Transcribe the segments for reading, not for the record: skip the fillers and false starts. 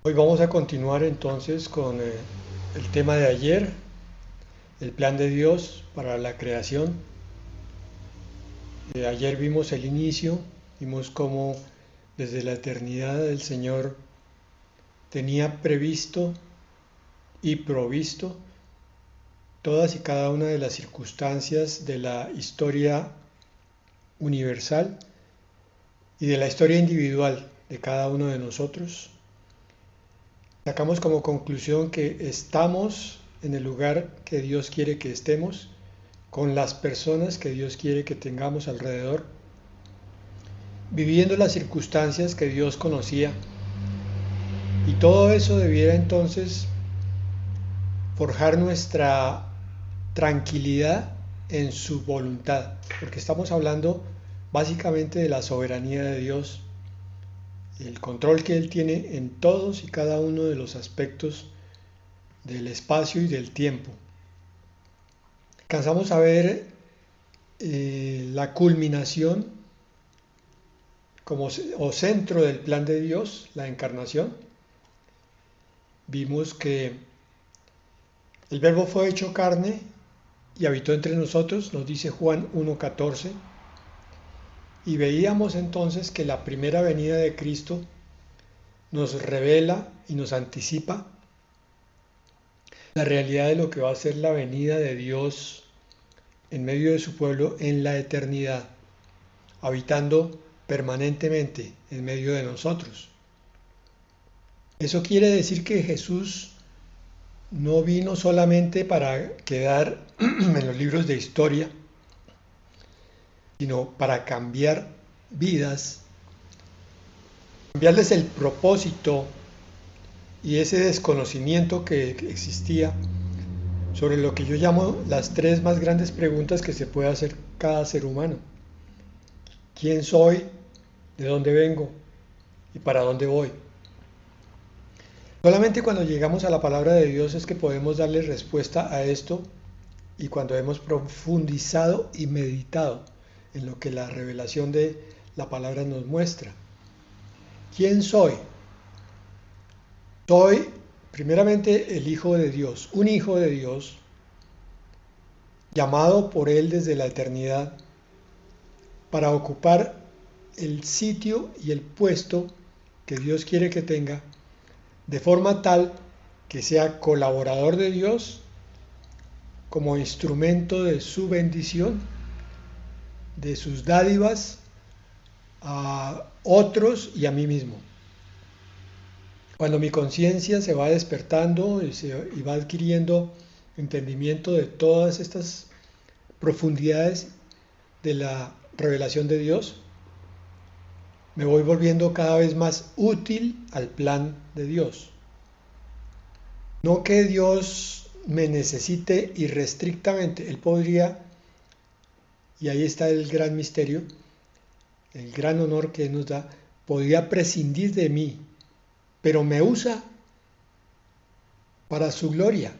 Hoy vamos a continuar entonces con el tema de ayer, el plan de Dios para la creación. Ayer vimos el inicio, vimos cómo desde la eternidad el Señor tenía previsto y provisto todas y cada una de las circunstancias de la historia universal y de la historia individual de cada uno de nosotros. Sacamos como conclusión que estamos en el lugar que Dios quiere que estemos, con las personas que Dios quiere que tengamos alrededor, viviendo las circunstancias que Dios conocía. Y todo eso debiera entonces forjar nuestra tranquilidad en su voluntad, porque estamos hablando básicamente de la soberanía de Dios, el control que Él tiene en todos y cada uno de los aspectos del espacio y del tiempo. Alcanzamos a ver la culminación como o centro del plan de Dios, la encarnación. Vimos que el Verbo fue hecho carne y habitó entre nosotros, nos dice Juan 1:14, y veíamos entonces que la primera venida de Cristo nos revela y nos anticipa la realidad de lo que va a ser la venida de Dios en medio de su pueblo en la eternidad, habitando permanentemente en medio de nosotros. Eso quiere decir que Jesús no vino solamente para quedar en los libros de historia, sino para cambiar vidas, cambiarles el propósito y ese desconocimiento que existía sobre lo que yo llamo las tres más grandes preguntas que se puede hacer cada ser humano. ¿Quién soy? ¿De dónde vengo? ¿Y para dónde voy? Solamente cuando llegamos a la palabra de Dios es que podemos darle respuesta a esto, y cuando hemos profundizado y meditado en lo que la revelación de la palabra nos muestra. ¿Quién soy? Soy primeramente el Hijo de Dios, un Hijo de Dios, llamado por Él desde la eternidad para ocupar el sitio y el puesto que Dios quiere que tenga, de forma tal que sea colaborador de Dios como instrumento de su bendición, de sus dádivas a otros y a mí mismo. Cuando mi conciencia se va despertando y va adquiriendo entendimiento de todas estas profundidades de la revelación de Dios, me voy volviendo cada vez más útil al plan de Dios. No que Dios me necesite irrestrictamente, Él podría, y ahí está el gran misterio, el gran honor que Él nos da, podría prescindir de mí, pero me usa para su gloria.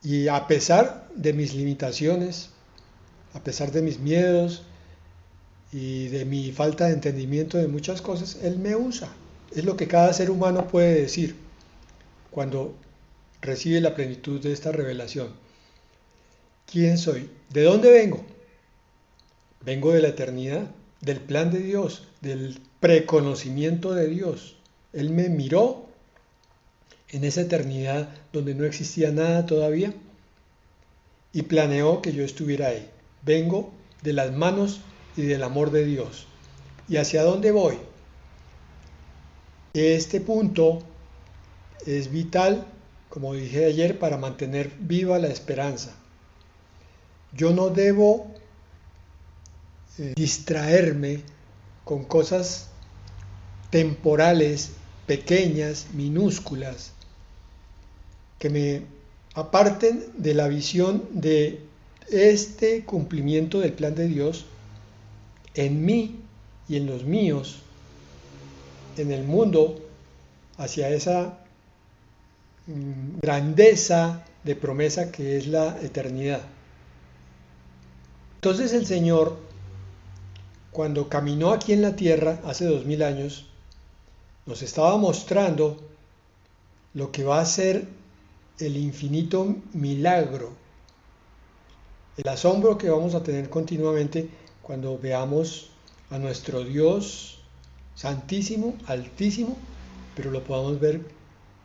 Y a pesar de mis limitaciones, a pesar de mis miedos y de mi falta de entendimiento de muchas cosas, Él me usa. Es lo que cada ser humano puede decir cuando recibe la plenitud de esta revelación. ¿Quién soy? ¿De dónde vengo? Vengo de la eternidad, del plan de Dios, del preconocimiento de Dios. Él me miró en esa eternidad donde no existía nada todavía y planeó que yo estuviera ahí. Vengo de las manos y del amor de Dios. ¿Y hacia dónde voy? Este punto es vital, como dije ayer, para mantener viva la esperanza. Yo no debo distraerme con cosas temporales, pequeñas, minúsculas, que me aparten de la visión de este cumplimiento del plan de Dios en mí y en los míos, en el mundo, hacia esa grandeza de promesa que es la eternidad. Entonces el Señor, cuando caminó aquí en la tierra hace 2000 años, nos estaba mostrando lo que va a ser el infinito milagro, el asombro que vamos a tener continuamente cuando veamos a nuestro Dios santísimo, altísimo, pero lo podamos ver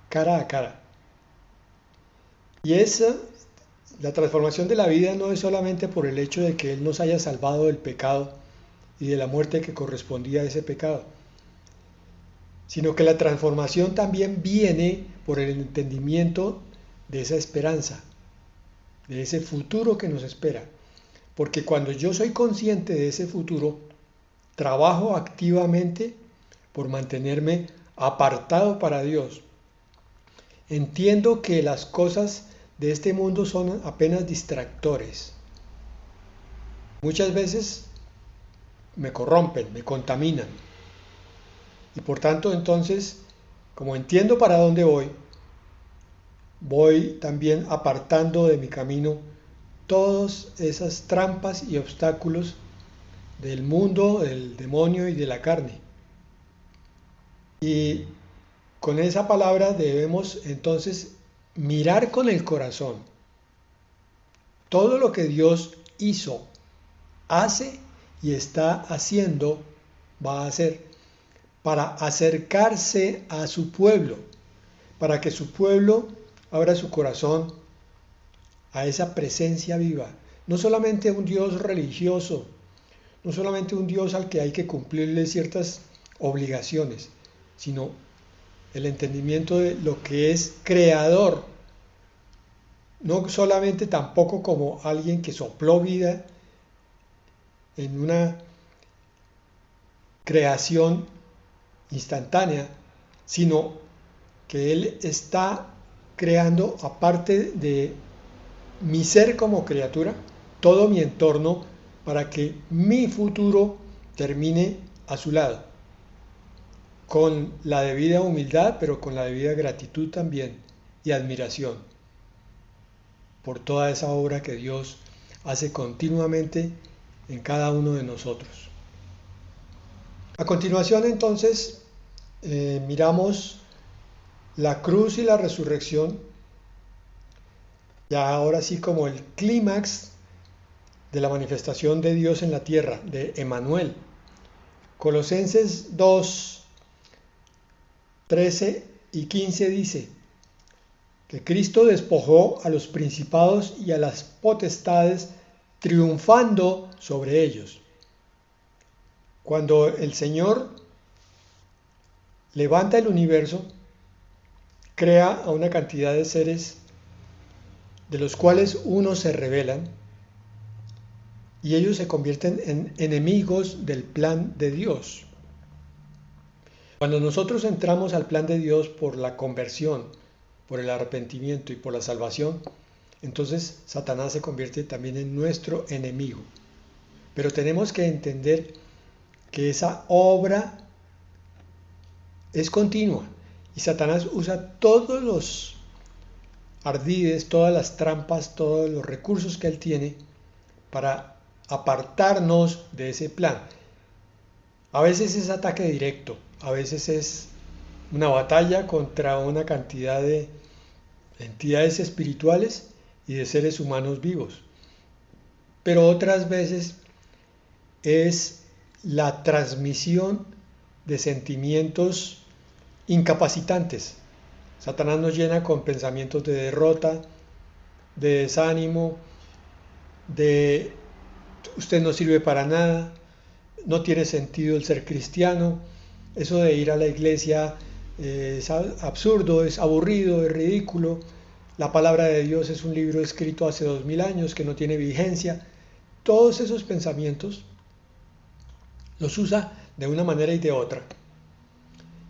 cara a cara. Y la transformación de la vida no es solamente por el hecho de que Él nos haya salvado del pecado y de la muerte que correspondía a ese pecado, sino que la transformación también viene por el entendimiento de esa esperanza, de ese futuro que nos espera. Porque cuando yo soy consciente de ese futuro, trabajo activamente por mantenerme apartado para Dios. Entiendo que las cosas de este mundo son apenas distractores. Muchas veces me corrompen, me contaminan. Y por tanto, entonces, como entiendo para dónde voy también apartando de mi camino todas esas trampas y obstáculos del mundo, del demonio y de la carne. Y con esa palabra debemos entonces mirar con el corazón todo lo que Dios hizo, hace y está haciendo, va a hacer, para acercarse a su pueblo, para que su pueblo abra su corazón a esa presencia viva. No solamente un Dios religioso, no solamente un Dios al que hay que cumplirle ciertas obligaciones, sino el entendimiento de lo que es creador, no solamente tampoco como alguien que sopló vida en una creación instantánea, sino que Él está creando, aparte de mi ser como criatura, todo mi entorno para que mi futuro termine a su lado, con la debida humildad, pero con la debida gratitud también y admiración por toda esa obra que Dios hace continuamente en cada uno de nosotros. A continuación, entonces, miramos la cruz y la resurrección, ya ahora sí como el clímax de la manifestación de Dios en la tierra, de Emmanuel. Colosenses 2, 13 y 15 dice que Cristo despojó a los principados y a las potestades, triunfando sobre ellos. Cuando el Señor levanta el universo, crea a una cantidad de seres de los cuales unos se rebelan y ellos se convierten en enemigos del plan de Dios. Cuando nosotros entramos al plan de Dios por la conversión, por el arrepentimiento y por la salvación, entonces Satanás se convierte también en nuestro enemigo. Pero tenemos que entender que esa obra es continua y Satanás usa todos los ardides, todas las trampas, todos los recursos que él tiene para apartarnos de ese plan. A veces es ataque directo, a veces es una batalla contra una cantidad de entidades espirituales y de seres humanos vivos. Pero otras veces es la transmisión de sentimientos incapacitantes. Satanás nos llena con pensamientos de derrota, de desánimo, de usted no sirve para nada, no tiene sentido el ser cristiano, eso de ir a la iglesia es absurdo, es aburrido, es ridículo, la palabra de Dios es un libro escrito hace 2000 años que no tiene vigencia. Todos esos pensamientos los usa de una manera y de otra,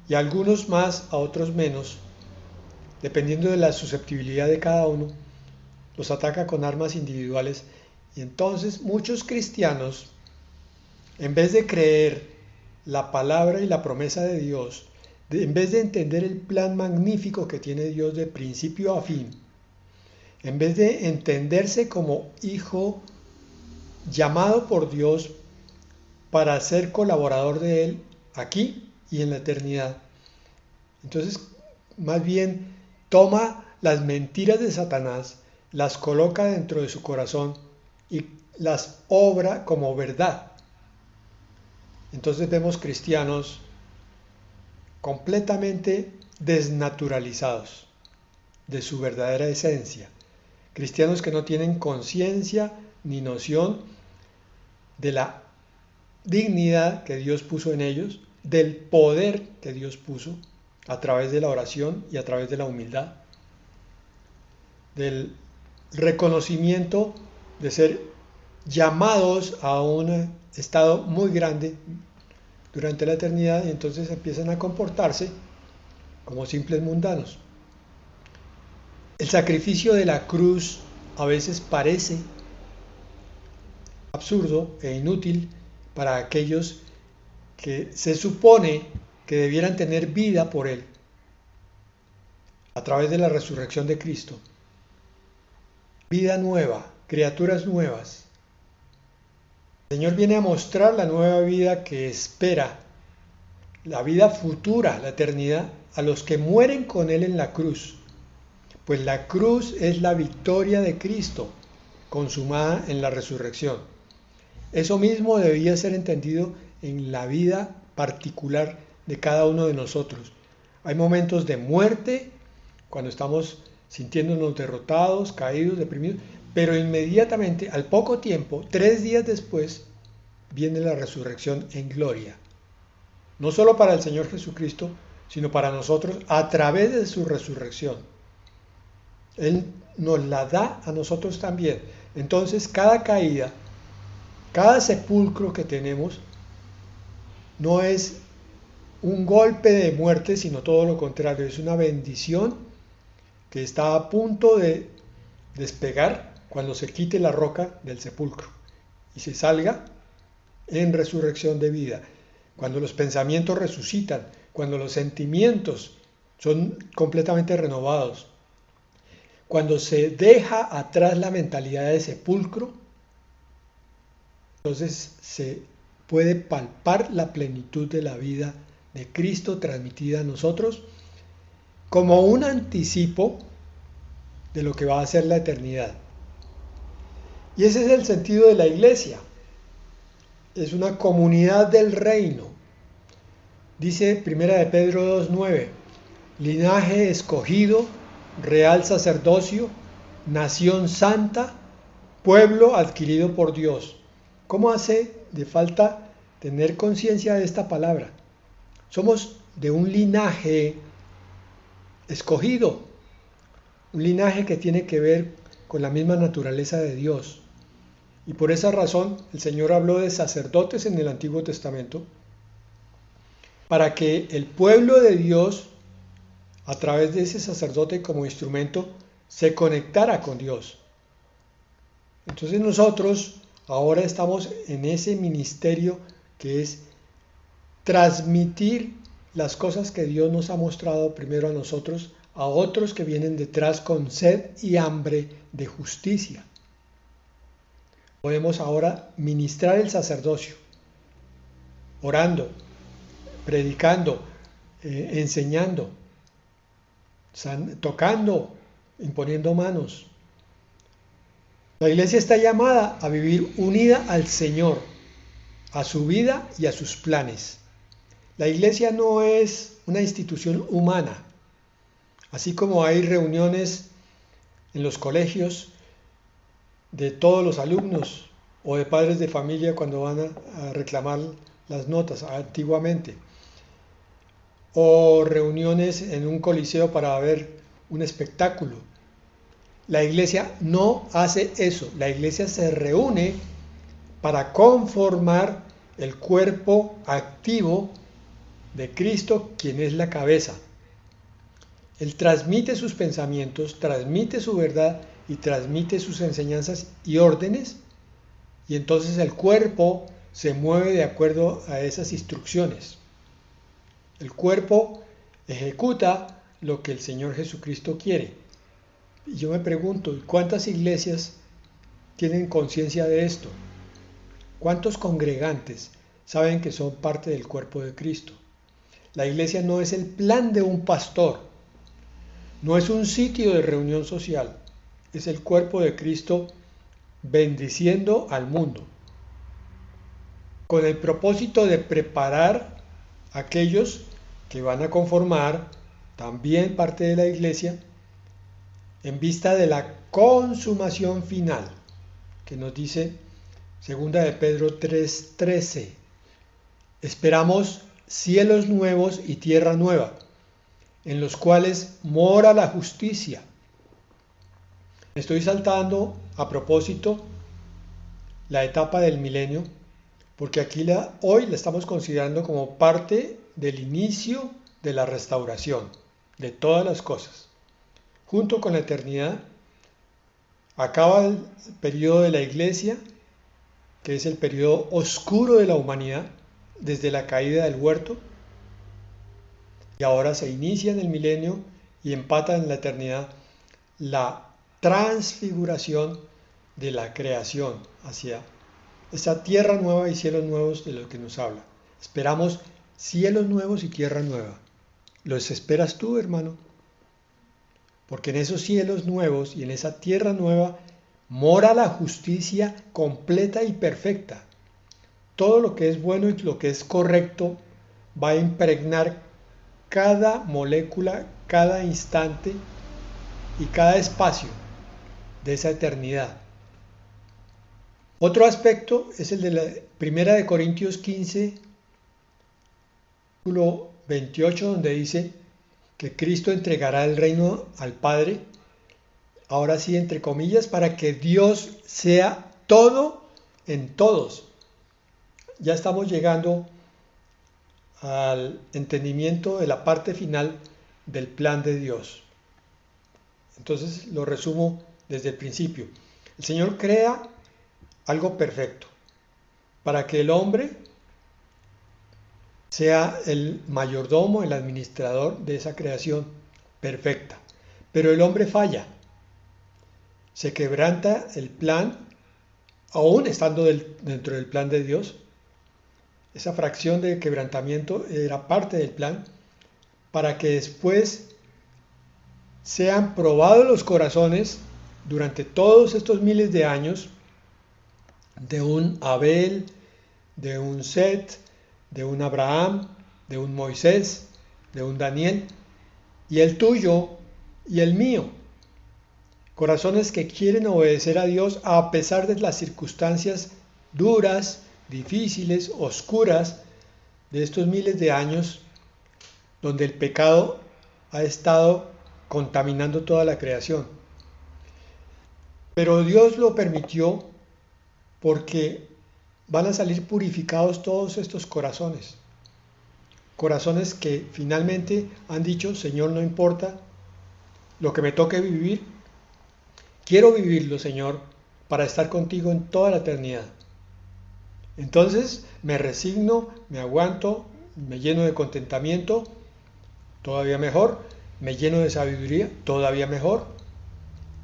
y algunos más, a otros menos, dependiendo de la susceptibilidad de cada uno, los ataca con armas individuales. Y entonces muchos cristianos, en vez de creer la palabra y la promesa de Dios, en vez de entender el plan magnífico que tiene Dios de principio a fin, en vez de entenderse como hijo llamado por Dios para ser colaborador de Él aquí y en la eternidad, Entonces, más bien, toma las mentiras de Satanás, las coloca dentro de su corazón y las obra como verdad. Entonces vemos cristianos completamente desnaturalizados de su verdadera esencia. Cristianos que no tienen conciencia ni noción de la dignidad que Dios puso en ellos, del poder que Dios puso a través de la oración y a través de la humildad, del reconocimiento de ser llamados a un estado muy grande durante la eternidad, y entonces empiezan a comportarse como simples mundanos. El sacrificio de la cruz a veces parece absurdo e inútil para aquellos que se supone que debieran tener vida por Él a través de la resurrección de Cristo. Vida nueva, criaturas nuevas. El Señor viene a mostrar la nueva vida que espera, la vida futura, la eternidad, a los que mueren con Él en la cruz. Pues la cruz es la victoria de Cristo consumada en la resurrección. Eso mismo debía ser entendido en la vida particular de cada uno de nosotros. Hay momentos de muerte, cuando estamos sintiéndonos derrotados, caídos, deprimidos, pero inmediatamente, al poco tiempo, 3 días después, viene la resurrección en gloria. No solo para el Señor Jesucristo, sino para nosotros a través de su resurrección. Él nos la da a nosotros también. Entonces, cada caída, cada sepulcro que tenemos, no es un golpe de muerte, sino todo lo contrario, es una bendición que está a punto de despegar cuando se quite la roca del sepulcro y se salga en resurrección de vida. Cuando los pensamientos resucitan, cuando los sentimientos son completamente renovados, cuando se deja atrás la mentalidad de sepulcro, entonces se puede palpar la plenitud de la vida de Cristo transmitida a nosotros como un anticipo de lo que va a ser la eternidad. Y ese es el sentido de la iglesia. Es una comunidad del reino. Dice 1 de Pedro 2:9, linaje escogido, real sacerdocio, nación santa, pueblo adquirido por Dios. ¿Cómo hace de falta tener conciencia de esta palabra? Somos de un linaje escogido, un linaje que tiene que ver con la misma naturaleza de Dios. Y por esa razón el Señor habló de sacerdotes en el Antiguo Testamento, para que el pueblo de Dios, a través de ese sacerdote como instrumento, se conectara con Dios. Entonces nosotros ahora estamos en ese ministerio que es transmitir las cosas que Dios nos ha mostrado primero a nosotros, a otros que vienen detrás con sed y hambre de justicia. Podemos ahora ministrar el sacerdocio, orando, predicando, enseñando, tocando, imponiendo manos. La iglesia está llamada a vivir unida al Señor, a su vida y a sus planes. La iglesia no es una institución humana. Así como hay reuniones en los colegios de todos los alumnos o de padres de familia cuando van a reclamar las notas antiguamente, o reuniones en un coliseo para ver un espectáculo. La iglesia no hace eso. La iglesia se reúne para conformar el cuerpo activo de Cristo, quien es la cabeza. Él transmite sus pensamientos, transmite su verdad y transmite sus enseñanzas y órdenes, y entonces el cuerpo se mueve de acuerdo a esas instrucciones. El cuerpo ejecuta lo que el Señor Jesucristo quiere. Y yo me pregunto, ¿cuántas iglesias tienen conciencia de esto? ¿Cuántos congregantes saben que son parte del cuerpo de Cristo? La iglesia no es el plan de un pastor, no es un sitio de reunión social, es el cuerpo de Cristo bendiciendo al mundo, con el propósito de preparar a aquellos que van a conformar también parte de la iglesia en vista de la consumación final, que nos dice 2 de Pedro 3:13. Esperamos cielos nuevos y tierra nueva, en los cuales mora la justicia. Estoy saltando a propósito la etapa del milenio, porque aquí hoy la estamos considerando como parte del inicio de la restauración de todas las cosas. Junto con la eternidad, acaba el periodo de la iglesia, que es el periodo oscuro de la humanidad, desde la caída del huerto, y ahora se inicia en el milenio y empata en la eternidad la transfiguración de la creación hacia esa tierra nueva y cielos nuevos de los que nos habla. Esperamos cielos nuevos y tierra nueva. ¿Los esperas tú, hermano? Porque en esos cielos nuevos y en esa tierra nueva mora la justicia completa y perfecta. Todo lo que es bueno y lo que es correcto va a impregnar cada molécula, cada instante y cada espacio de esa eternidad. Otro aspecto es el de la Primera de Corintios 15, versículo 28, donde dice que Cristo entregará el reino al Padre, ahora sí entre comillas, para que Dios sea todo en todos. Ya estamos llegando al entendimiento de la parte final del plan de Dios. Entonces lo resumo desde el principio. El Señor crea algo perfecto para que el hombre sea el mayordomo, el administrador de esa creación perfecta. Pero el hombre falla, se quebranta el plan, aún estando dentro del plan de Dios. Esa fracción de quebrantamiento era parte del plan para que después sean probados los corazones durante todos estos miles de años de un Abel, de un Set, de un Abraham, de un Moisés, de un Daniel, y el tuyo y el mío. Corazones que quieren obedecer a Dios a pesar de las circunstancias duras, difíciles, oscuras de estos miles de años donde el pecado ha estado contaminando toda la creación. Pero Dios lo permitió porque van a salir purificados todos estos corazones. Corazones que finalmente han dicho, Señor, no importa lo que me toque vivir, quiero vivirlo, Señor, para estar contigo en toda la eternidad. Entonces me resigno, me aguanto, me lleno de contentamiento, todavía mejor, me lleno de sabiduría, todavía mejor,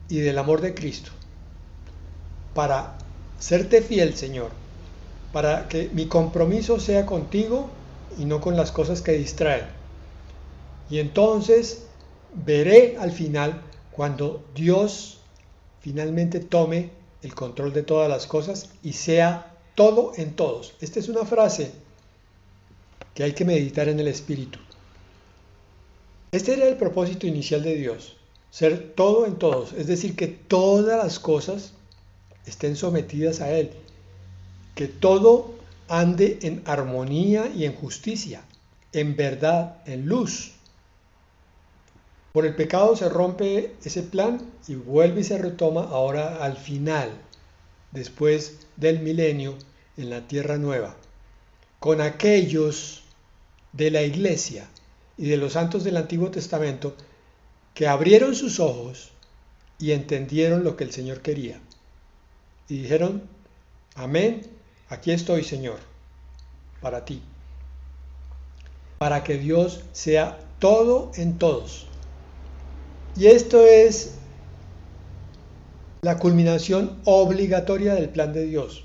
y del amor de Cristo, para serte fiel, Señor, para que mi compromiso sea contigo y no con las cosas que distraen. Y entonces veré al final, cuando Dios finalmente tome el control de todas las cosas y sea todo en todos. Esta es una frase que hay que meditar en el espíritu. Este era el propósito inicial de Dios, ser todo en todos, es decir, que todas las cosas estén sometidas a Él, que todo ande en armonía y en justicia, en verdad, en luz. Por el pecado se rompe ese plan y vuelve y se retoma ahora al final, después del milenio, en la tierra nueva, con aquellos de la iglesia y de los santos del Antiguo Testamento que abrieron sus ojos y entendieron lo que el Señor quería. Y dijeron, amén, aquí estoy, Señor, para ti. Para que Dios sea todo en todos. Y esto es la culminación obligatoria del plan de Dios.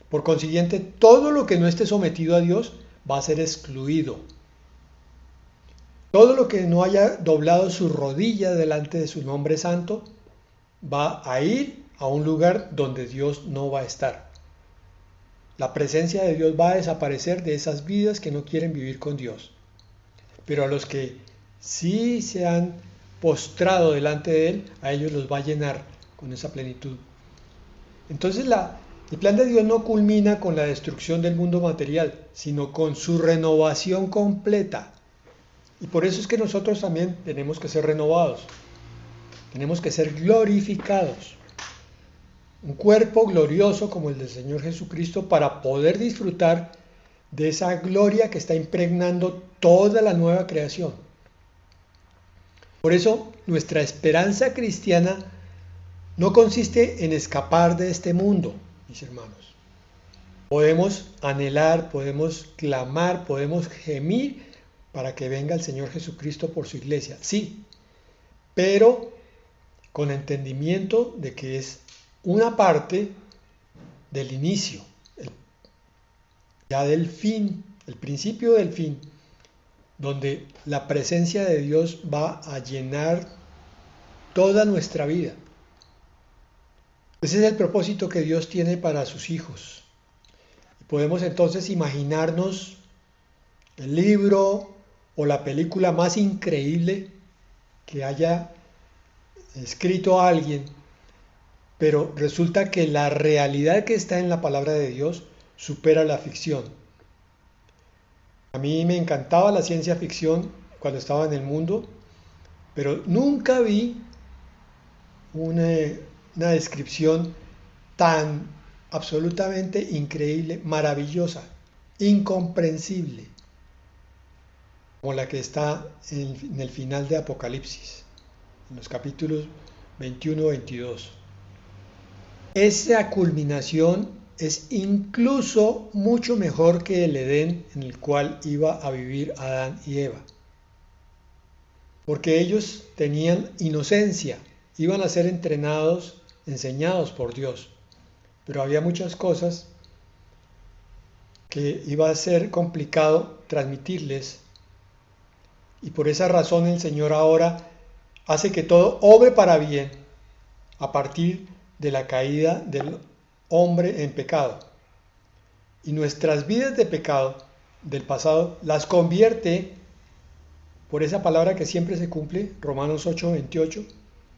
Por consiguiente, todo lo que no esté sometido a Dios va a ser excluido. Todo lo que no haya doblado su rodilla delante de su nombre santo va a ir a un lugar donde Dios no va a estar. La presencia de Dios va a desaparecer de esas vidas que no quieren vivir con Dios. Pero a los que sí se han postrado delante de Él, a ellos los va a llenar con esa plenitud. Entonces el plan de Dios no culmina con la destrucción del mundo material, sino con su renovación completa. Y por eso es que nosotros también tenemos que ser renovados, tenemos que ser glorificados. Un cuerpo glorioso como el del Señor Jesucristo para poder disfrutar de esa gloria que está impregnando toda la nueva creación. Por eso nuestra esperanza cristiana no consiste en escapar de este mundo, mis hermanos. Podemos anhelar, podemos clamar, podemos gemir para que venga el Señor Jesucristo por su iglesia, sí, pero con entendimiento de que es una parte del inicio, ya del fin, el principio del fin, donde la presencia de Dios va a llenar toda nuestra vida. Ese es el propósito que Dios tiene para sus hijos. Y podemos entonces imaginarnos el libro o la película más increíble que haya escrito alguien, pero resulta que la realidad que está en la palabra de Dios supera la ficción. A mí me encantaba la ciencia ficción cuando estaba en el mundo, pero nunca vi una descripción tan absolutamente increíble, maravillosa, incomprensible, como la que está en el final de Apocalipsis, en los capítulos 21-22. Esa culminación es incluso mucho mejor que el Edén en el cual iba a vivir Adán y Eva. Porque ellos tenían inocencia, iban a ser entrenados, enseñados por Dios. Pero había muchas cosas que iba a ser complicado transmitirles. Y por esa razón el Señor ahora hace que todo obre para bien a partir de la caída del hombre en pecado. Y nuestras vidas de pecado del pasado las convierte, por esa palabra que siempre se cumple, Romanos 8:28,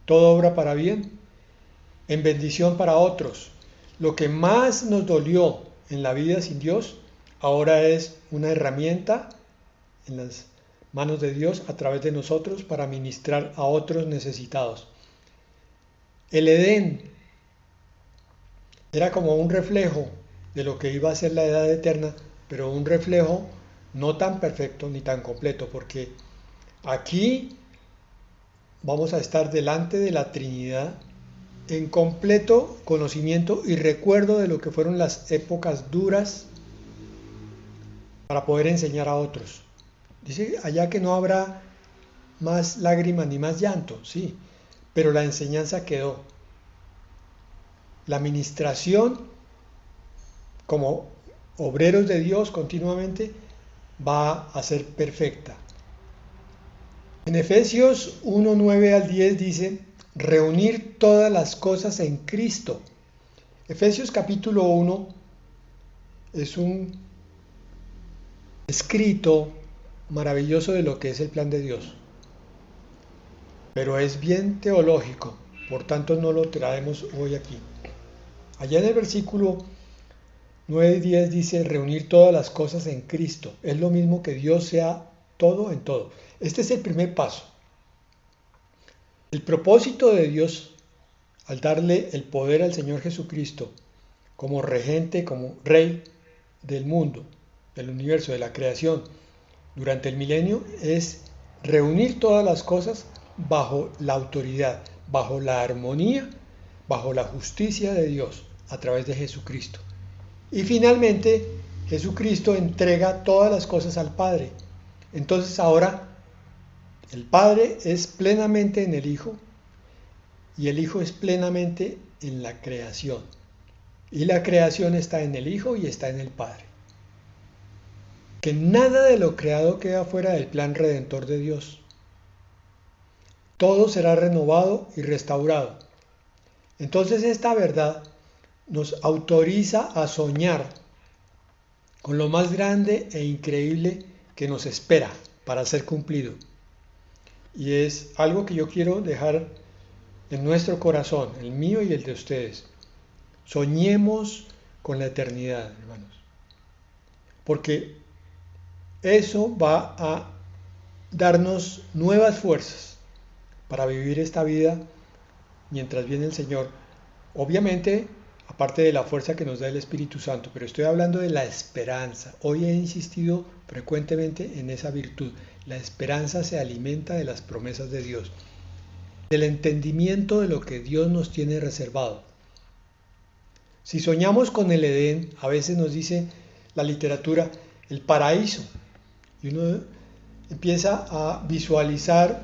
todo obra para bien, en bendición para otros. Lo que más nos dolió en la vida sin Dios, ahora es una herramienta en las manos de Dios a través de nosotros para ministrar a otros necesitados. El Edén era como un reflejo de lo que iba a ser la edad eterna, pero un reflejo no tan perfecto ni tan completo, porque aquí vamos a estar delante de la Trinidad en completo conocimiento y recuerdo de lo que fueron las épocas duras para poder enseñar a otros. Dice allá que no habrá más lágrimas ni más llanto, sí, pero la enseñanza quedó. La administración como obreros de Dios continuamente va a ser perfecta. En Efesios 1:9-10 dice, reunir todas las cosas en Cristo. Efesios capítulo 1 es un escrito maravilloso de lo que es el plan de Dios, pero es bien teológico, por tanto no lo traemos hoy aquí. Allá en el versículo 9 y 10 dice reunir todas las cosas en Cristo. Es lo mismo que Dios sea todo en todo. Este es el primer paso. El propósito de Dios al darle el poder al Señor Jesucristo como regente, como rey del mundo, del universo, de la creación, durante el milenio, es reunir todas las cosas bajo la autoridad, bajo la armonía, bajo la justicia de Dios a través de Jesucristo. Y finalmente, Jesucristo entrega todas las cosas al Padre. Entonces ahora el Padre es plenamente en el Hijo y el Hijo es plenamente en la creación. Y la creación está en el Hijo y está en el Padre. que nada de lo creado queda fuera del plan redentor de Dios. Todo será renovado y restaurado. Entonces esta verdad nos autoriza a soñar con lo más grande e increíble que nos espera para ser cumplido. Y es algo que yo quiero dejar en nuestro corazón, el mío y el de ustedes. Soñemos con la eternidad, hermanos. Porque eso va a darnos nuevas fuerzas para vivir esta vida mientras viene el Señor. Obviamente, aparte de la fuerza que nos da el Espíritu Santo, pero estoy hablando de la esperanza. Hoy he insistido frecuentemente en esa virtud. La esperanza se alimenta de las promesas de Dios, del entendimiento de lo que Dios nos tiene reservado. Si soñamos con el Edén, a veces nos dice la literatura, el paraíso, y uno empieza a visualizar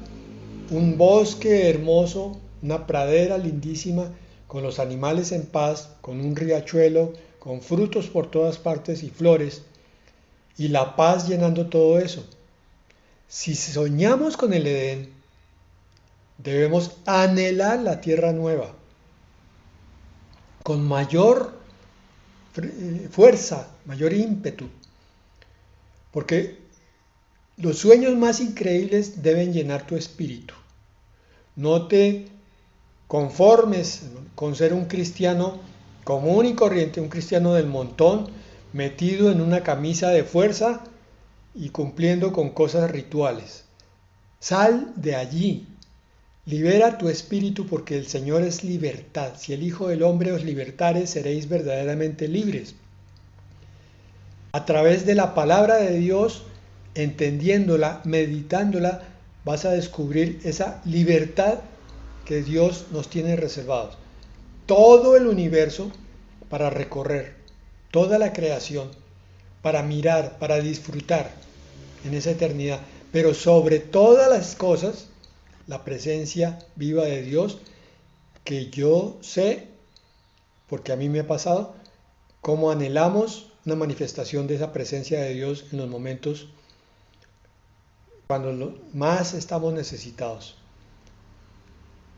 un bosque hermoso, una pradera lindísima, con los animales en paz, con un riachuelo, con frutos por todas partes y flores, y la paz llenando todo eso. Si soñamos con el Edén, debemos anhelar la tierra nueva, con mayor fuerza, mayor ímpetu, porque los sueños más increíbles deben llenar tu espíritu. No te conformes con ser un cristiano común y corriente, un cristiano del montón, metido en una camisa de fuerza y cumpliendo con cosas rituales. Sal de allí, libera tu espíritu porque el Señor es libertad. Si el Hijo del Hombre os libertare, seréis verdaderamente libres. A través de la palabra de Dios, entendiéndola, meditándola, vas a descubrir esa libertad que Dios nos tiene reservados. Todo el universo para recorrer, toda la creación, para mirar, para disfrutar en esa eternidad. Pero sobre todas las cosas, la presencia viva de Dios, que yo sé, porque a mí me ha pasado, cómo anhelamos una manifestación de esa presencia de Dios en los momentos cuando más estamos necesitados.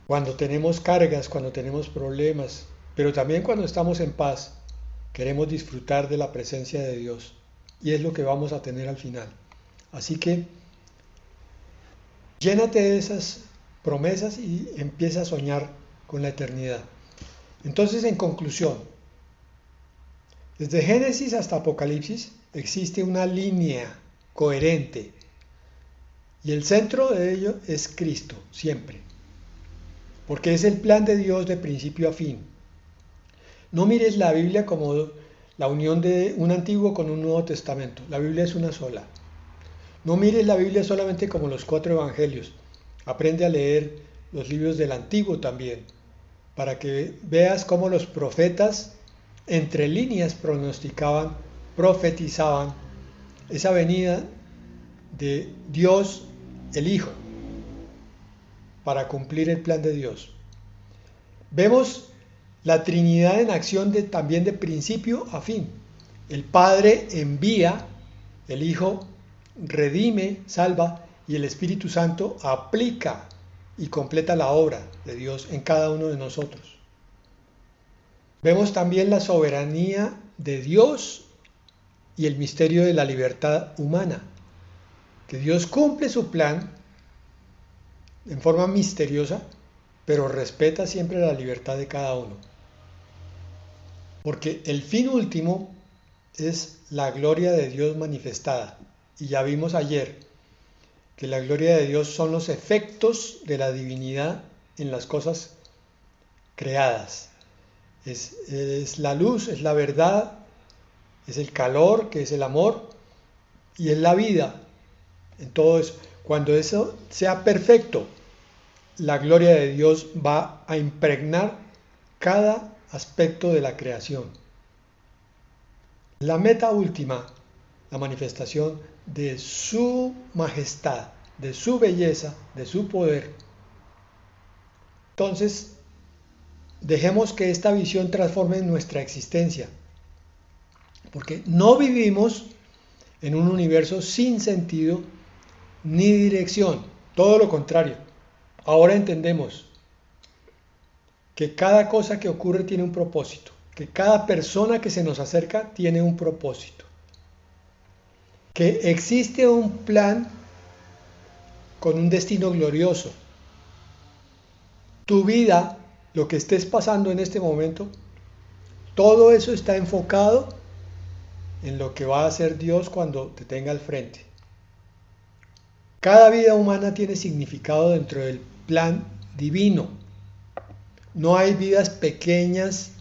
Cuando tenemos cargas, cuando tenemos problemas, pero también cuando estamos en paz, queremos disfrutar de la presencia de Dios. Y es lo que vamos a tener al final. Así que llénate de esas promesas y empieza a soñar con la eternidad. Entonces, en conclusión, desde Génesis hasta Apocalipsis existe una línea coherente y el centro de ello es Cristo, siempre. Porque es el plan de Dios de principio a fin. No mires la Biblia como la unión de un antiguo con un nuevo testamento. La Biblia es una sola. No mires la Biblia solamente como los 4 evangelios. Aprende a leer los libros del Antiguo también, para que veas cómo los profetas entre líneas pronosticaban, profetizaban esa venida de Dios el Hijo para cumplir el plan de Dios. Vemos la Trinidad en acción también de principio a fin. El Padre envía, el Hijo redime, salva y el Espíritu Santo aplica y completa la obra de Dios en cada uno de nosotros. Vemos también la soberanía de Dios y el misterio de la libertad humana, que Dios cumple su plan en forma misteriosa, pero respeta siempre la libertad de cada uno. Porque el fin último es la gloria de Dios manifestada. Y ya vimos ayer que la gloria de Dios son los efectos de la divinidad en las cosas creadas. Es la luz, es la verdad, es el calor, que es el amor, y es la vida en todo eso. Cuando eso sea perfecto, la gloria de Dios va a impregnar cada aspecto de la creación. La meta última, la manifestación de su majestad, de su belleza, de su poder. Entonces, dejemos que esta visión transforme nuestra existencia, porque no vivimos en un universo sin sentido ni dirección. Todo lo contrario. Ahora entendemos que cada cosa que ocurre tiene un propósito, que cada persona que se nos acerca tiene un propósito, que existe un plan con un destino glorioso. Tu vida, lo que estés pasando en este momento, todo eso está enfocado en lo que va a hacer Dios cuando te tenga al frente. Cada vida humana tiene significado dentro del plan divino. No hay vidas pequeñas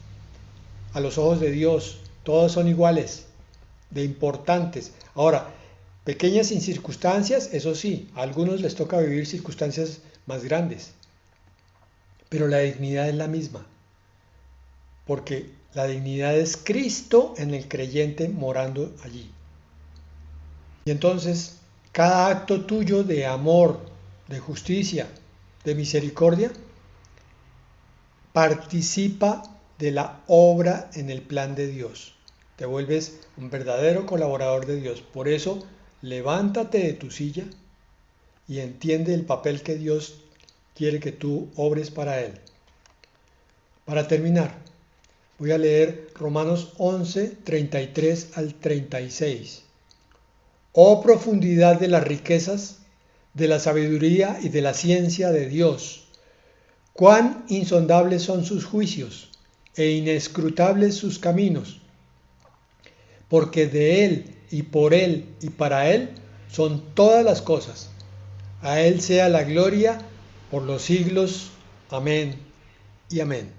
a los ojos de Dios, todas son iguales, de importantes. Ahora, pequeñas sin circunstancias, eso sí, a algunos les toca vivir circunstancias más grandes, pero la dignidad es la misma, porque la dignidad es Cristo en el creyente morando allí. Y entonces, cada acto tuyo de amor, de justicia, de misericordia, participa de la obra en el plan de Dios. Te vuelves un verdadero colaborador de Dios. Por eso, levántate de tu silla y entiende el papel que Dios quiere que tú obres para Él. Para terminar, voy a leer Romanos 11, 33 al 36. Oh profundidad de las riquezas, de la sabiduría y de la ciencia de Dios. Cuán insondables son sus juicios e inescrutables sus caminos. Porque de Él y por Él y para Él son todas las cosas. A Él sea la gloria por los siglos. Amén y amén.